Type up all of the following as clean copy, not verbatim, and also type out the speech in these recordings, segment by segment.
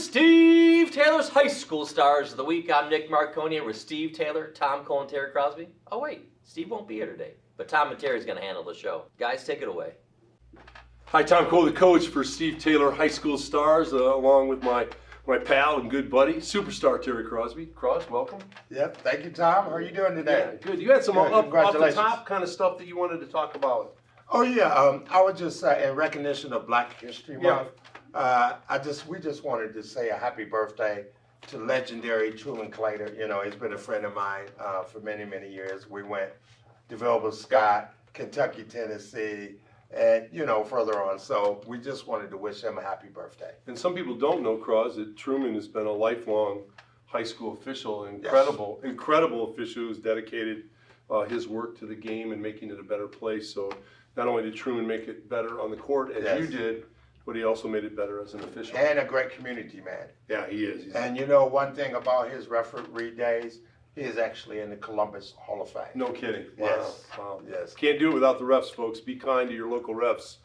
Steve Taylor's High School Stars of the Week. I'm Nick Marconi with Steve Taylor, Tom Cole, and Terry Crosby. Oh wait, Steve won't be here today, but Tom and Terry's going to handle the show. Guys, take it away. Hi, Tom Cole, the coach for Steve Taylor High School Stars, along with my pal and good buddy, superstar Terry Crosby. Cross, welcome. Yep, thank you, Tom. How are you doing today? Yeah, good. You had some Good, off the congratulations. top kind of stuff that you wanted to talk about. Oh yeah, I was just in recognition of Black History Month. We just wanted to say a happy birthday to legendary Truman Claytor. You know, he's been a friend of mine for many, many years. We went DeVilbiss Scott, Kentucky, Tennessee, and further on. So we just wanted to wish him a happy birthday. And some people don't know, Cross, that Truman has been a lifelong high school official, incredible official who's dedicated his work to the game and making it a better place. So not only did Truman make it better on the court as you did, but he also made it better as an official. And a great community man. Yeah, he is. And one thing about his referee days, he is actually in the Columbus Hall of Fame. No kidding. Yes. Wow. Yes. Can't do it without the refs, folks. Be kind to your local refs.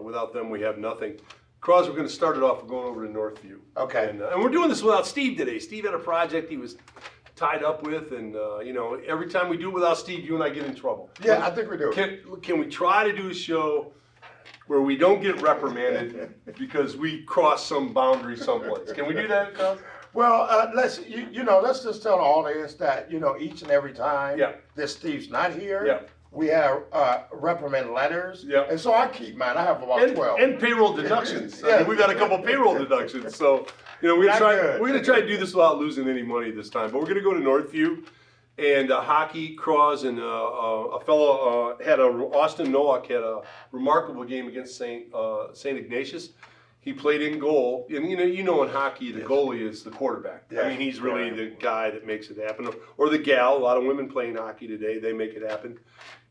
Without them, we have nothing. Cross, we're going to start it off. We're going over to Northview. Okay. And we're doing this without Steve today. Steve had a project he was tied up with, and every time we do it without Steve, you and I get in trouble. Yeah, I think we do. Can we try to do a show where we don't get reprimanded because we cross some boundary someplace? Can we do that, Cross? Well, let's just tell the audience that each and every time that Steve's not here, we have reprimand letters, and so I keep mine. I have about 12. And payroll deductions. I mean, we've got a couple payroll deductions, so we're gonna try to do this without losing any money this time. But we're gonna go to Northview, and hockey, Cross, and a fellow Austin Nowak had a remarkable game against Saint Ignatius. He played in goal, and in hockey, the goalie is the quarterback. Yes. I mean, he's really the guy that makes it happen, or the gal. A lot of women playing hockey today, they make it happen.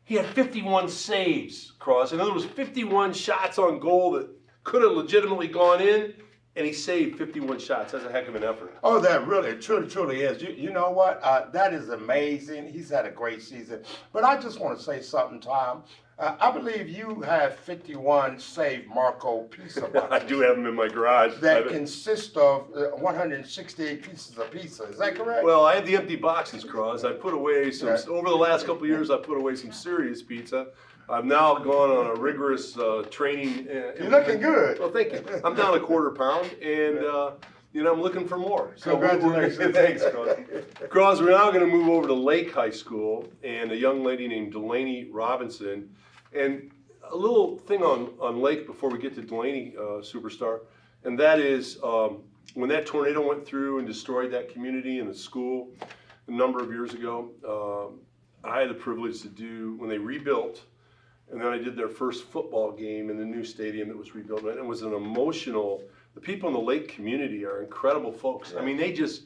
He had 51 saves, Cross. In other words, 51 shots on goal that could have legitimately gone in, and he saved 51 shots. That's a heck of an effort. Oh, that really, truly is. You know what? That is amazing. He's had a great season. But I just want to say something, Tom. I believe you have 51 saved Marco pizza boxes. I do have them in my garage. That consist of 168 pieces of pizza. Is that correct? Well, I have the empty boxes, Cross. I put away some, over the last couple of years, I put away some serious pizza. I've now gone on a rigorous training. You're looking good. Well, thank you. I'm down a quarter pound, and I'm looking for more. So congratulations. Thanks, Cross. Cross, we're now going to move over to Lake High School, and a young lady named Delaney Robinson. And a little thing on Lake before we get to Delaney, superstar, and that is when that tornado went through and destroyed that community and the school a number of years ago, I had the privilege to do, when they rebuilt, and then I did their first football game in the new stadium that was rebuilt. And it was an emotional, the people in the Lake community are incredible folks. I mean, they just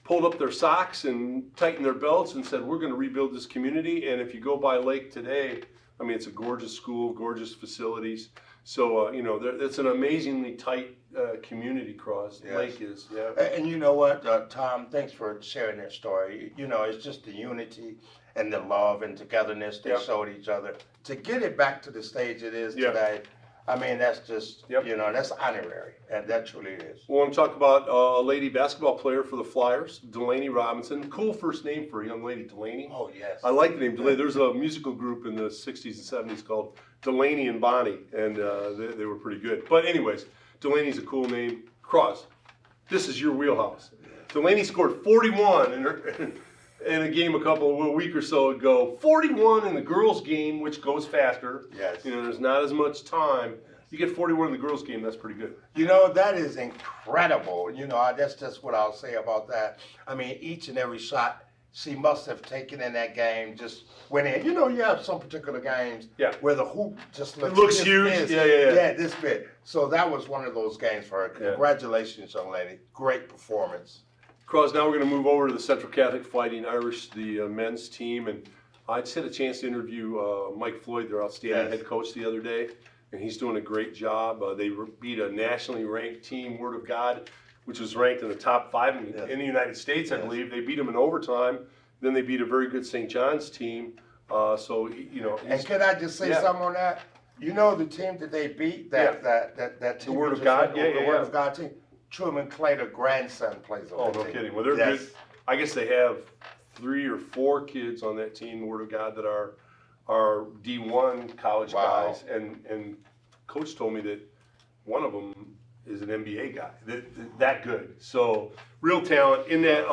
pulled up their socks and tightened their belts and said, we're going to rebuild this community. And if you go by Lake today, I mean, it's a gorgeous school, gorgeous facilities. So, it's an amazingly tight community, Cross. Yes. Lake is, And you know what, Tom, thanks for sharing that story. It's just the unity and the love and togetherness they showed each other. To get it back to the stage it is today, I mean, that's just, that's honorary, and that truly is. We want to talk about a lady basketball player for the Flyers, Delaney Robinson. Cool first name for a young lady, Delaney. Oh, yes. I like the name Delaney. There's a musical group in the 60s and 70s called Delaney and Bonnie, and they were pretty good. But anyways, Delaney's a cool name. Cross, this is your wheelhouse. Delaney scored 41 in a game a week or so ago. 41 in the girls' game, which goes faster. Yes. There's not as much time. You get 41 in the girls' game, that's pretty good. That is incredible. That's just what I'll say about that. I mean, each and every shot she must have taken in that game just went in. You have some particular games where the hoop just looks huge. Yeah, this big. So that was one of those games for her. Congratulations, young lady. Great performance. Cross, now we're going to move over to the Central Catholic Fighting Irish, the men's team. And I just had a chance to interview Mike Floyd, their outstanding head coach, the other day. And he's doing a great job. They beat a nationally ranked team, Word of God, which was ranked in the top 5 in the United States, I believe. They beat them in overtime. Then they beat a very good St. John's team. And can I just say something on that? The team that they beat, that team. The Word of God? The Word of God team. Truman Claytor grandson plays on Oh, the no team. kidding. Well, they're Yes. good. I guess they have 3 or 4 kids on that team, word of God, that are D1 college Wow. guys. And coach told me that one of them is an NBA guy, that good. So real talent. In that,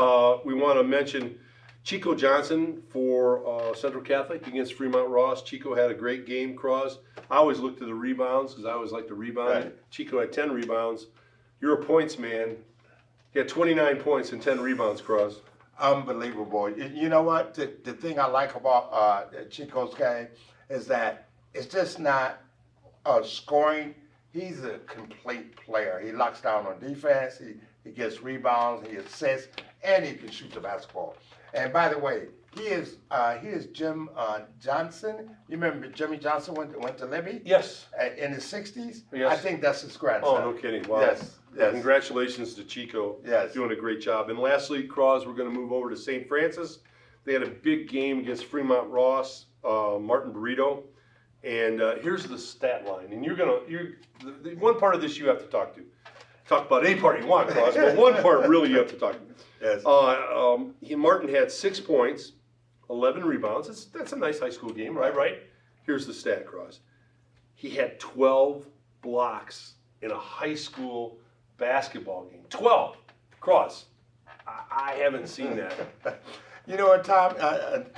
we want to mention Chico Johnson for Central Catholic against Fremont Ross. Chico had a great game, Cross. I always look to the rebounds because I always like to rebound. Right. Chico had 10 rebounds. You're a points man. He had 29 points and 10 rebounds, Cross. Unbelievable. You know what? The thing I like about Chico's game is that it's just not scoring. He's a complete player. He locks down on defense. He gets rebounds. He assists, and he can shoot the basketball. And by the way, he is Jim Johnson. You remember Jimmy Johnson went to Libby? Yes. In the 60s? Yes. I think that's his grandson. Oh, no kidding. Wow. Yes. Yes. Congratulations to Chico. Yes. Doing a great job. And lastly, Cross, we're going to move over to St. Francis. They had a big game against Fremont Ross, Martin Burrito. And here's the stat line. And the one part of this you have to talk to. Talk about any part you want, Cross, but one part really you have to talk to. Yes. Martin had 6 points, 11 rebounds. That's a nice high school game, right? Here's the stat, Cross. He had 12 blocks in a high school basketball game. 12, Cross. I haven't seen that. You know what, Tom?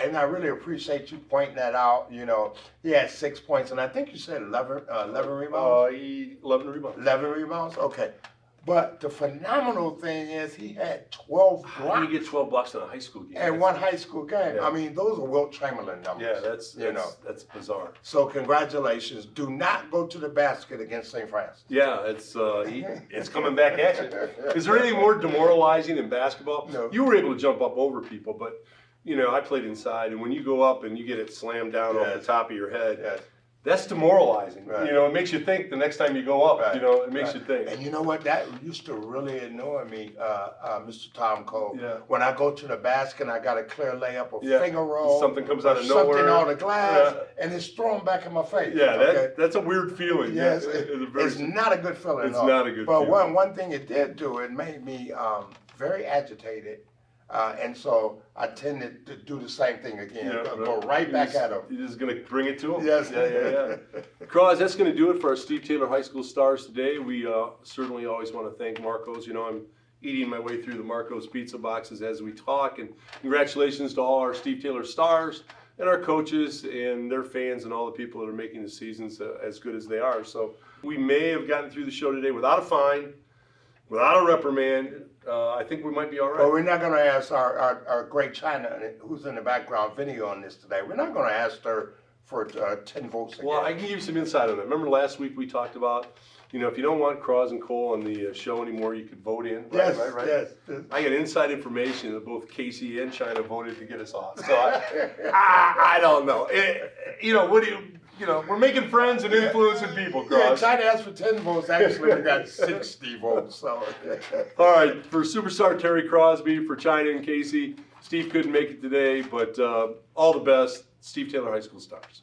And I really appreciate you pointing that out. You know, he had 6 points, and I think you said 11 rebounds. 11 rebounds. 11 rebounds? Okay. But the phenomenal thing is he had 12 blocks. How do you get 12 blocks in a high school game? And one high school game. Yeah. I mean, those are Wilt Chamberlain numbers. Yeah, that's bizarre. So congratulations. Do not go to the basket against St. Francis. Yeah, it's coming back at you. Is there anything more demoralizing than basketball? No. You were able to jump up over people, but I played inside, and when you go up and you get it slammed down off the top of your head, Yes. that's demoralizing. Right. It makes you think the next time you go up. Right. It makes you think. And you know what? That used to really annoy me, Mr. Tom Cole. Yeah. When I go to the basket and I got a clear layup or Yeah. finger roll. Something comes out or of nowhere. Something on the glass, Yeah. and it's thrown back in my face. Yeah, okay? that's a weird feeling. Yes, Yeah, it's not a good feeling. It's at all. not a good But feeling. one thing it did do, it made me very agitated. And so I tended to do the same thing again. Go right back at them. You're just going to bring it to them? Yes. Yeah. Cross, that's going to do it for our Steve Taylor High School Stars today. We certainly always want to thank Marco's. I'm eating my way through the Marco's pizza boxes as we talk. And congratulations to all our Steve Taylor Stars and our coaches and their fans and all the people that are making the seasons as good as they are. So we may have gotten through the show today without a fine, without a reprimand. I think we might be all right. Well, we're not going to ask our great China, who's in the background video on this today, we're not going to ask her for 10 votes again. Well, I can give you some insight on that. Remember last week we talked about, if you don't want Cross and Cole on the show anymore, you could vote in. Yes, Right. yes. I get inside information that both Casey and China voted to get us off. So I don't know. We're making friends and influencing people, Yeah, Cross. China asked for 10 votes. Actually, we got 60 votes. So. All right, for superstar Terry Crosby, for China and Casey, Steve couldn't make it today, but all the best, Steve Taylor High School Stars.